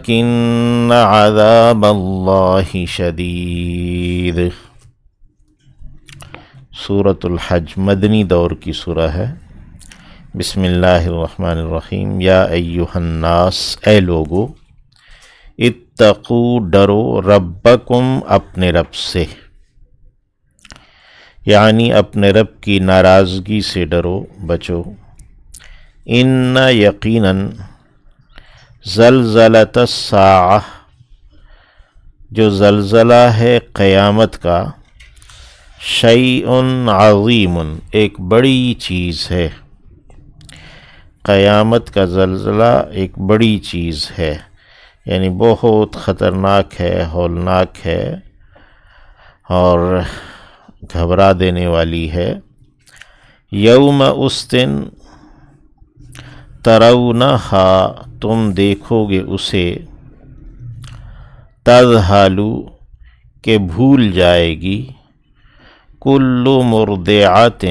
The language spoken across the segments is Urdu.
وَلَكِنَّ عَذَابَ اللَّهِ شَدِيدٌ۔ سورۃ الحج مدنی دور کی سورہ ہے۔ بسم اللہ الرحمن الرحیم۔ یا ایہا الناس، اے لوگو، اتقو ڈرو، ربکم اپنے رب سے، یعنی اپنے رب کی ناراضگی سے ڈرو، بچو۔ ان یقیناً زلزلۃ الساعہ، جو زلزلہ ہے قیامت کا، شیء عظیم، ایک بڑی چیز ہے۔ قیامت کا زلزلہ ایک بڑی چیز ہے، یعنی بہت خطرناک ہے، ہولناک ہے اور گھبرا دینے والی ہے۔ یوم اس دن، ترونہا، تم دیکھو گے اسے، تذہلو، کہ بھول جائے گی، کل مرضعۃ،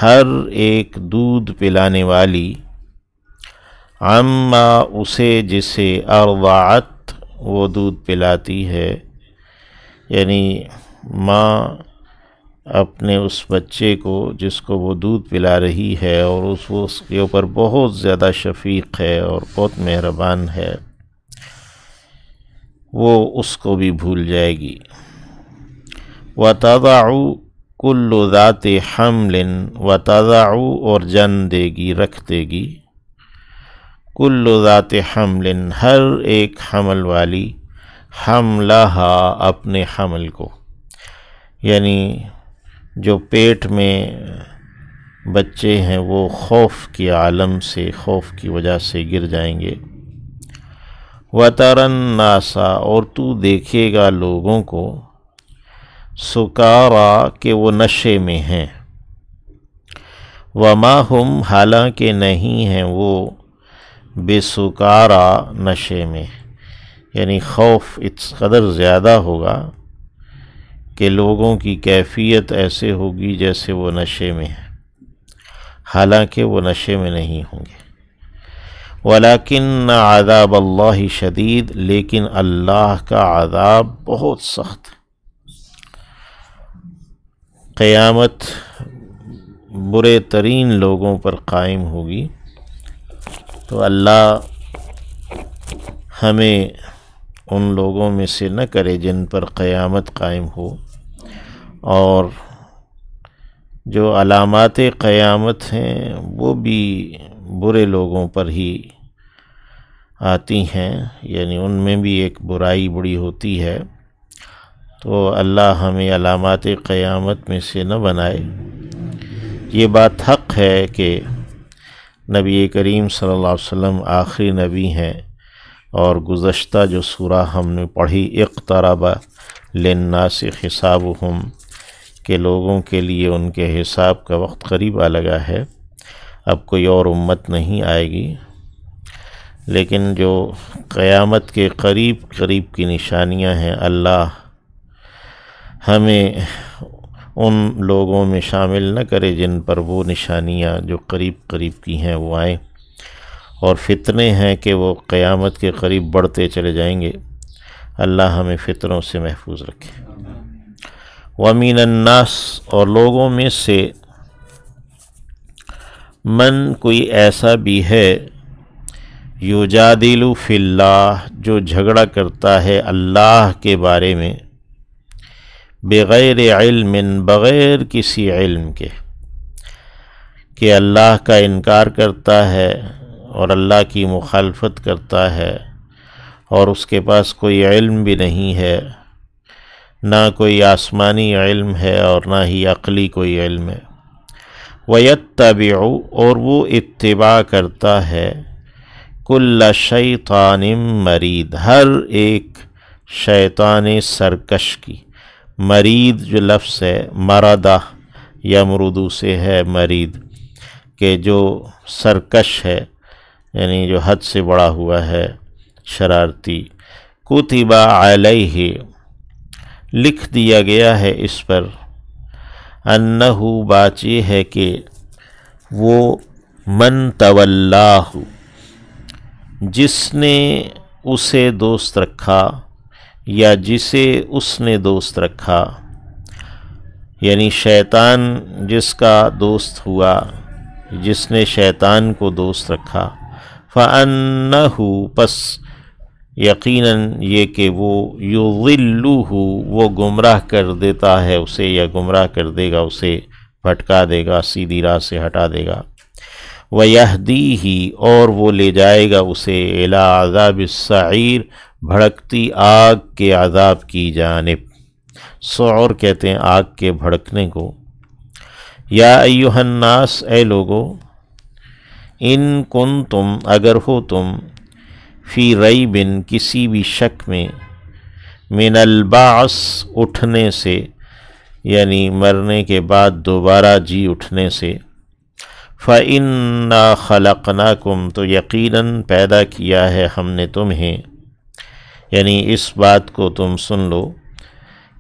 ہر ایک دودھ پلانے والی، عما، اسے جسے، ارضعت، وہ دودھ پلاتی ہے، یعنی ماں اپنے اس بچے کو جس کو وہ دودھ پلا رہی ہے اور اس کے اوپر بہت زیادہ شفیق ہے اور بہت مہربان ہے، وہ اس کو بھی بھول جائے گی۔ وَتَضَعُ كُلُّ ذَاتِ حَمْلٍ، وَتَضَعُ، اور جن دے گی، رکھ دے گی، كُلُّ ذَاتِ حَمْلٍ، ہر ایک حمل والی، حملہا، اپنے حمل کو، یعنی جو پیٹ میں بچے ہیں وہ خوف کے عالم سے، خوف کی وجہ سے گر جائیں گے۔ وَتَرَى النَّاسَ، اور تو دیکھے گا لوگوں کو، سُکارى، کہ وہ نشے میں ہیں، وَمَا هُمْ، حالانکہ نہیں ہیں وہ، بِسُکارى، نشے میں، یعنی خوف اس قدر زیادہ ہوگا کہ لوگوں کی کیفیت ایسے ہوگی جیسے وہ نشے میں ہیں، حالانکہ وہ نشے میں نہیں ہوں گے۔ وَلَكِنَّ عَذَابَ اللَّهِ شَدِيدٌ، لیکن اللہ کا عذاب بہت سخت ہے۔ قیامت برے ترین لوگوں پر قائم ہوگی، تو اللہ ہمیں ان لوگوں میں سے نہ کرے جن پر قیامت قائم ہو، اور جو علامات قیامت ہیں وہ بھی برے لوگوں پر ہی آتی ہیں، یعنی ان میں بھی ایک برائی بڑی ہوتی ہے، تو اللہ ہمیں علامات قیامت میں سے نہ بنائے۔ یہ بات حق ہے کہ نبی کریم صلی اللہ علیہ وسلم آخری نبی ہیں، اور گزشتہ جو سورہ ہم نے پڑھی، اقترب للناس حسابہم، کہ لوگوں کے لیے ان کے حساب کا وقت قریب آ لگا ہے، اب کوئی اور امت نہیں آئے گی، لیکن جو قیامت کے قریب کی نشانیاں ہیں، اللہ ہمیں ان لوگوں میں شامل نہ کرے جن پر وہ نشانیاں جو قریب کی ہیں وہ آئیں، اور فتنے ہیں کہ وہ قیامت کے قریب بڑھتے چلے جائیں گے۔ اللہ ہمیں فتنوں سے محفوظ رکھے۔ وَمِنَ النَّاسِ، اور لوگوں میں سے، من، کوئی ایسا بھی ہے، یجادل فی اللہ، جو جھگڑا کرتا ہے اللہ کے بارے میں، بغیر علم، بغیر کسی علم کے، کہ اللہ کا انکار کرتا ہے اور اللہ کی مخالفت کرتا ہے، اور اس کے پاس کوئی علم بھی نہیں ہے، نہ کوئی آسمانی علم ہے اور نہ ہی عقلی کوئی علم ہے۔ وَيَتَّبِعُ، اور وہ اتباع کرتا ہے، كُلَّ شَيْطَانٍ مَرِيدٍ، ہر ایک شیطان سرکش کی۔ مرید جو لفظ ہے، مرادہ یمردو سے ہے، مرید، کہ جو سرکش ہے، یعنی جو حد سے بڑا ہوا ہے، شرارتی۔ کتب علیہ، لکھ دیا گیا ہے اس پر، انہو، بات یہ ہے کہ وہ، من تولاہ، جس نے اسے دوست رکھا یا جسے اس نے دوست رکھا، یعنی شیطان جس کا دوست ہوا، جس نے شیطان کو دوست رکھا، فَأَنَّهُ پس یقیناً یہ کہ وہ یضلہ وہ گمراہ کر دیتا ہے اسے، یا گمراہ کر دے گا اسے، بھٹکا دے گا، سیدھی راہ سے ہٹا دے گا، وَيَهْدِيهِ اور وہ لے جائے گا اسے الی عذاب السعیر بھڑکتی آگ کے عذاب کی جانب۔ سعور کہتے ہیں آگ کے بھڑکنے کو۔ یا ایھا الناس اے لوگو، ان کنتم اگر ہو تم، فی ریب کسی بھی شک میں، من البعث اٹھنے سے، یعنی مرنے کے بعد دوبارہ جی اٹھنے سے، فَإِنَّا خَلَقْنَاكُمْ تو یقیناً پیدا کیا ہے ہم نے تمہیں، یعنی اس بات کو تم سن لو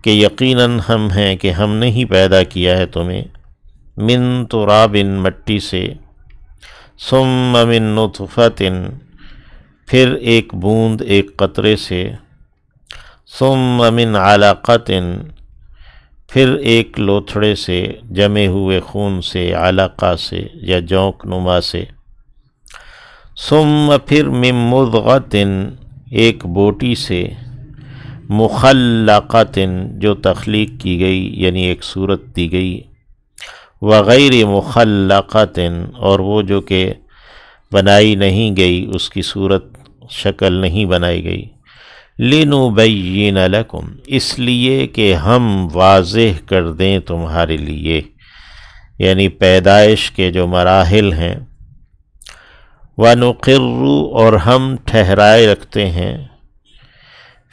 کہ یقیناً ہم ہیں کہ ہم نے ہی پیدا کیا ہے تمہیں، من تراب مٹی سے، ثم من نطفۃ پھر ایک بوند ایک قطرے سے، ثم من علقۃ پھر ایک لوتھڑے سے، جمے ہوئے خون سے، علقہ سے یا جونک نما سے، ثم پھر من مضغۃ ایک بوٹی سے، مخلقۃ جو تخلیق کی گئی یعنی ایک صورت دی گئی، وغیر مخلقۃ اور وہ جو کہ بنائی نہیں گئی، اس کی صورت شکل نہیں بنائی گئی، لِنُبَيِّنَ لَكُمْ اس لیے کہ ہم واضح کر دیں تمہارے لیے، یعنی پیدائش کے جو مراحل ہیں، وَنُقِرُّ اور ہم ٹھہرائے رکھتے ہیں،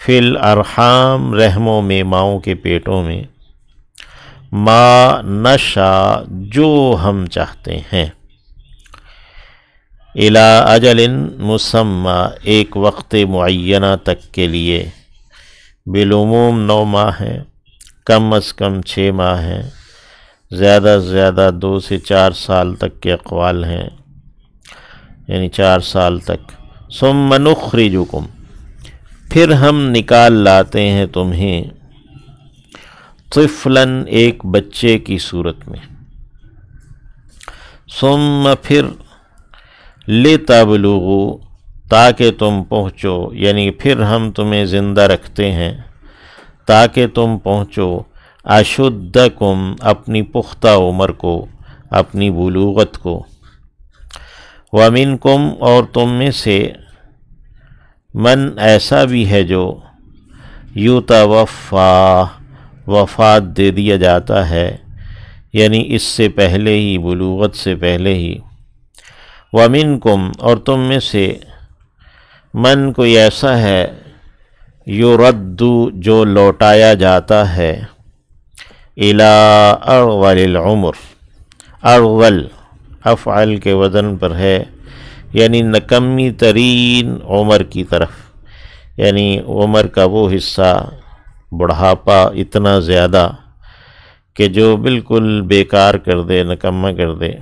فی الارحام رحموں میں، ماؤں کے پیٹوں میں، ما نشاء جو ہم چاہتے ہیں، الی اجل مسمی ایک وقت معینہ تک کے لیے، بالعموم 9 ماہ ہیں، کم از کم 6 ماہ ہیں، زیادہ سے زیادہ 2 سے 4 سال تک کے اقوال ہیں، یعنی 4 سال تک۔ ثم نخرجکم پھر ہم نکال لاتے ہیں تمہیں، طفلاً ایک بچے کی صورت میں، ثم پھر لتبلغوا تاکہ تم پہنچو، یعنی پھر ہم تمہیں زندہ رکھتے ہیں تاکہ تم پہنچو، اشدکم اپنی پختہ عمر کو، اپنی بلوغت کو، ومنکم اور تم میں سے، من ایسا بھی ہے جو یتوفیٰ وفات دے دیا جاتا ہے، یعنی اس سے پہلے ہی، بلوغت سے پہلے ہی، ومنکم اور تم میں سے، من کوئی ایسا ہے، یرد جو لوٹایا جاتا ہے، الی ارذل العمر، ارذل افعل کے وزن پر ہے، یعنی نکمی ترین عمر کی طرف، یعنی عمر کا وہ حصہ، بڑھاپا اتنا زیادہ کہ جو بالکل بیکار کر دے، نکمہ کر دے،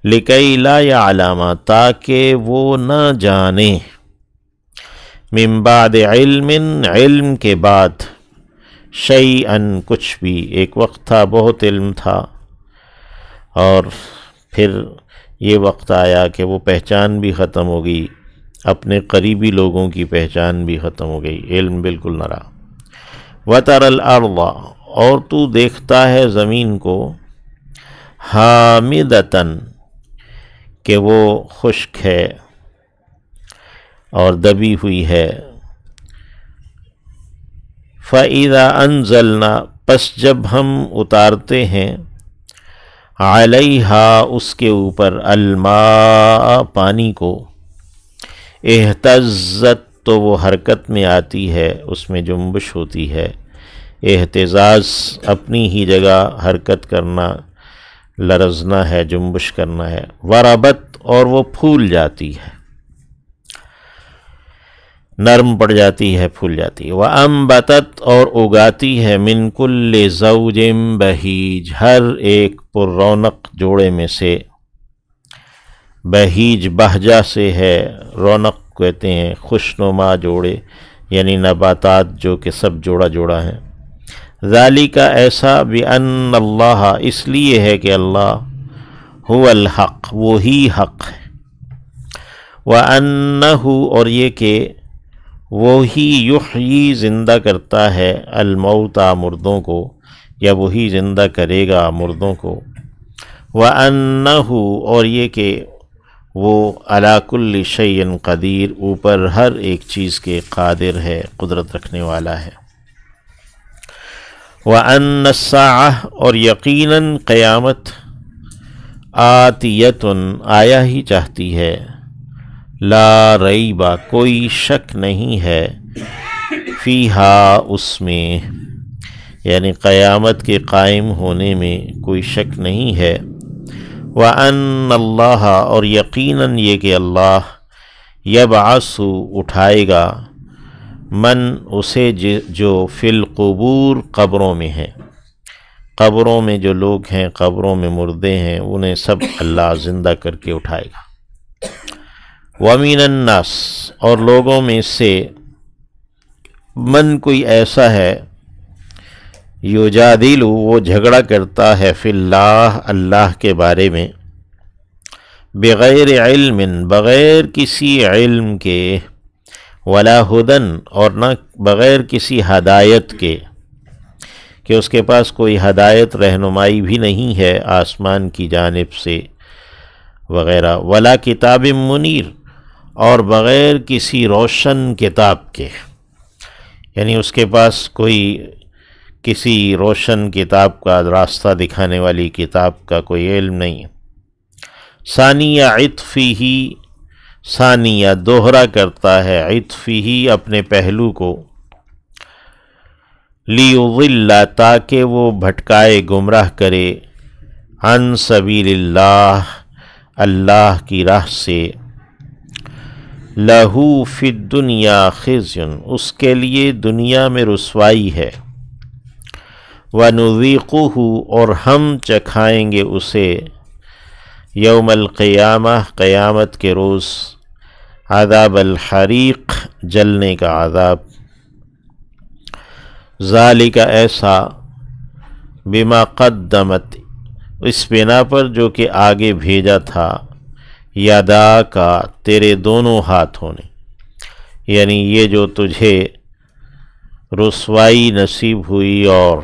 لکی لا یعلم تاکہ وہ نہ جانے، من بعد علم علم کے بعد، شیئن کچھ بھی، ایک وقت تھا بہت علم تھا اور پھر یہ وقت آیا کہ وہ پہچان بھی ختم ہو گئی، اپنے قریبی لوگوں کی پہچان بھی ختم ہو گئی، علم بالکل نہ رہا۔ وَتَرَى الْأَرْضَ اور تو دیکھتا ہے زمین کو، حامدتاً کہ وہ خشک ہے اور دبی ہوئی ہے، فَإِذَا أَنزَلْنَا پس جب ہم اتارتے ہیں، علیہا اس کے اوپر، الماء پانی کو، اہتزت تو وہ حرکت میں آتی ہے، اس میں جنبش ہوتی ہے، اہتزاز اپنی ہی جگہ حرکت کرنا، لرزنا ہے، جنبش کرنا ہے، وربت اور وہ پھول جاتی ہے، نرم پڑ جاتی ہے، پھول جاتی ہے، وَأَنبَتَتْ اور اگاتی ہے، مِن كُلِّ زَوْجٍ بَهِيجٍ ہر ایک پر رونق جوڑے میں سے، بہیج بہجہ سے ہے، رونق کہتے ہیں خوشنما جوڑے، یعنی نباتات جو کہ سب جوڑا جوڑا ہیں۔ ذالک ایسا بأن اللہ، اس لیے ہے کہ اللہ هو الحق، وہی حق ہے، وَأَنَّهُ اور یہ کہ وہی یحیی زندہ کرتا ہے الموتى مردوں کو، یا وہی زندہ کرے گا مردوں کو، وَأَنَّهُ اور یہ کہ وہ علی کل شیء قدیر، اوپر ہر ایک چیز کے قادر ہے، قدرت رکھنے والا ہے۔ وَأَنَّ السَّاعَةَ اور یقیناً قیامت آتیۃ آیا ہی چاہتی ہے، لا ریب کوئی شک نہیں ہے، فیہا اس میں، یعنی قیامت کے قائم ہونے میں کوئی شک نہیں ہے۔ وَأَنَّ اللَّهَ اور یقیناً یہ کہ اللہ یبعث اٹھائے گا، من اسے جو فی القبور قبروں میں ہے، قبروں میں جو لوگ ہیں، قبروں میں مردے ہیں، انہیں سب اللہ زندہ کر کے اٹھائے گا۔ وَمِنَ النَّاسِ اور لوگوں میں سے من کوئی ایسا ہے، یجادل وہ جھگڑا کرتا ہے، فی اللہ اللہ کے بارے میں، بغیر علم بغیر کسی علم کے، ولا ہدن اور نہ بغیر کسی ہدایت کے، کہ اس کے پاس کوئی ہدایت رہنمائی بھی نہیں ہے آسمان کی جانب سے وغیرہ، ولا کتاب منیر اور بغیر کسی روشن کتاب کے، یعنی اس کے پاس کوئی کسی روشن کتاب کا، راستہ دکھانے والی کتاب کا کوئی علم نہیں۔ ثانیہ عطفہ ثانیہ دوہرا کرتا ہے، عطفہ اپنے پہلو کو، لیضل تاکہ وہ بھٹکائے گمراہ کرے، عن سبیل اللہ اللہ کی راہ سے، لہو فی الدنیا خزی اس کے لیے دنیا میں رسوائی ہے، وَنُذِيقُهُ اور ہم چکھائیں گے اسے، یوم القیامہ قیامت کے روز، عذاب الحریق جلنے کا عذاب، ذالک ایسا، بما قدمت اس بنا پر جو کہ آگے بھیجا تھا، یادا کا تیرے دونوں ہاتھوں نے، یعنی یہ جو تجھے رسوائی نصیب ہوئی اور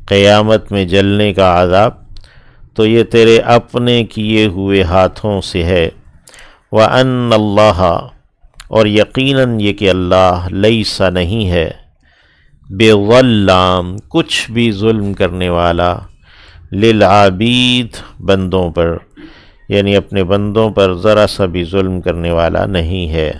قیامت میں جلنے کا عذاب، تو یہ تیرے اپنے کیے ہوئے ہاتھوں سے ہے۔ وَأَنَّ اللَّهَ اور یقیناً یہ کہ اللہ لیس نہیں ہے، بظلام کچھ بھی ظلم کرنے والا، للعابید بندوں پر، یعنی اپنے بندوں پر ذرا سا بھی ظلم کرنے والا نہیں ہے۔